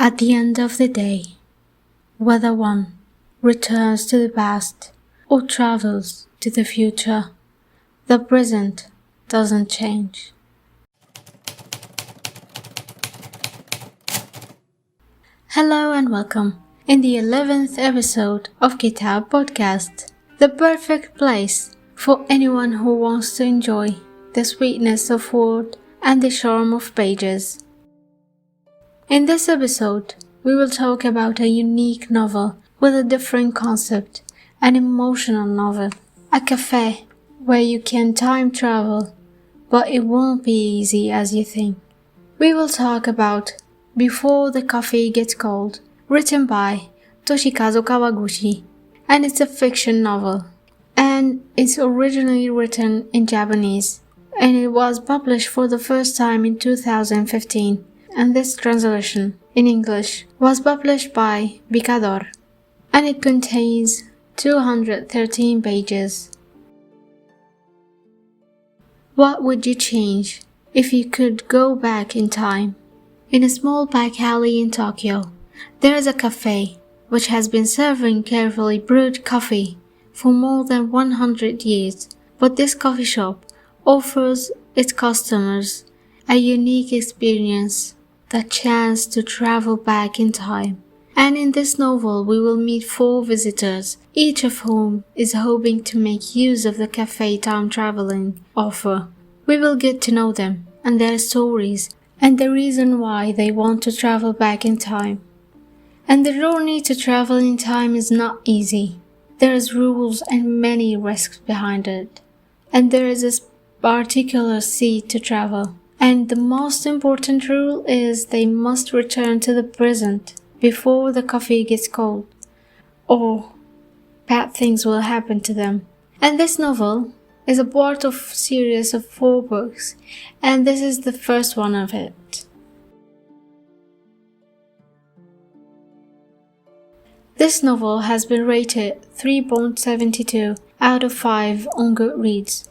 At the end of the day, whether one returns to the past or travels to the future, the present doesn't change. Hello and welcome in the 11th episode of Kitaab podcast, the perfect place for anyone who wants to enjoy the sweetness of word and the charm of pages. In this episode, we will talk about a unique novel with a different concept, an emotional novel, a cafe where you can time travel, but it won't be easy as you think. We will talk about Before the Coffee Gets Cold, written by Toshikazu Kawaguchi, and it's a fiction novel, and it's originally written in Japanese, and it was published for the first time in 2015, and this translation in English was published by Picador, and it contains 213 pages. What would you change if you could go back in time? In a small back alley in Tokyo, there is a cafe which has been serving carefully brewed coffee for more than 100 years, but this coffee shop offers its customers a unique experience, the chance to travel back in time. And in this novel we will meet 4 visitors, each of whom is hoping to make use of the cafe time traveling offer. We will get to know them and their stories and the reason why they want to travel back in time. And the journey to travel in time is not easy. There's rules and many risks behind it. And there is a particular seat to travel. And the most important rule is they must return to the present before the coffee gets cold, or bad things will happen to them. And this novel is a part of a series of 4 books, and this is the first one of it. This novel has been rated 3.72 out of 5 on Goodreads.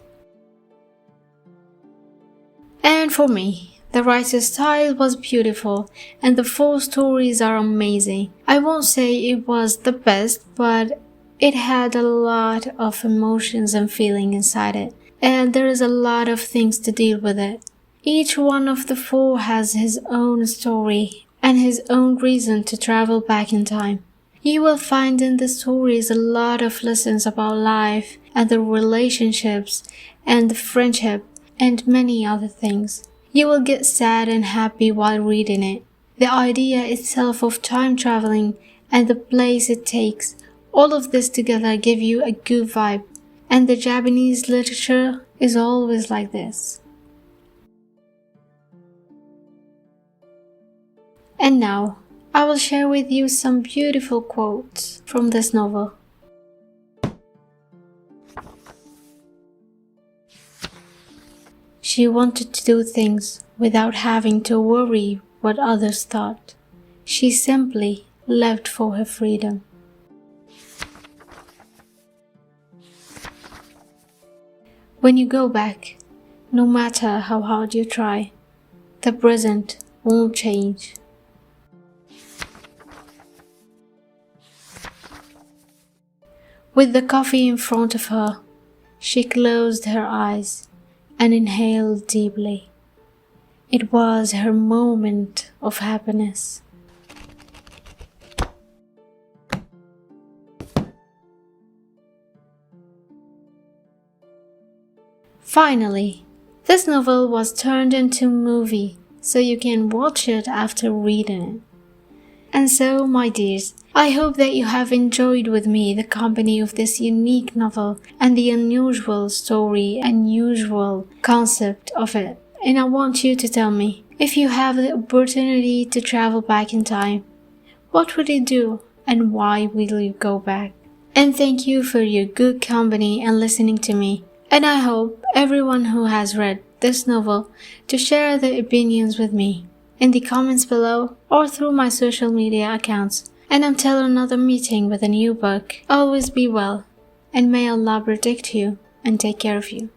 And for me, the writer's style was beautiful and the 4 stories are amazing. I won't say it was the best, but it had a lot of emotions and feeling inside it, and there is a lot of things to deal with it. Each one of the 4 has his own story and his own reason to travel back in time. You will find in the stories a lot of lessons about life and the relationships and the friendship and many other things. You will get sad and happy while reading it. The idea itself of time traveling and the place it takes, all of this together give you a good vibe, and the Japanese literature is always like this. And now, I will share with you some beautiful quotes from this novel. She wanted to do things without having to worry what others thought. She simply lived for her freedom. When you go back, no matter how hard you try, the present won't change. With the coffee in front of her, she closed her eyes and inhaled deeply. It was her moment of happiness. Finally, this novel was turned into a movie, so you can watch it after reading it. And so, my dears, I hope that you have enjoyed with me the company of this unique novel and the unusual story and unusual concept of it. And I want you to tell me, if you have the opportunity to travel back in time, what would you do and why will you go back? And thank you for your good company and listening to me. And I hope everyone who has read this novel to share their opinions with me in the comments below or through my social media accounts. And until another meeting with a new book, always be well, and may Allah protect you and take care of you.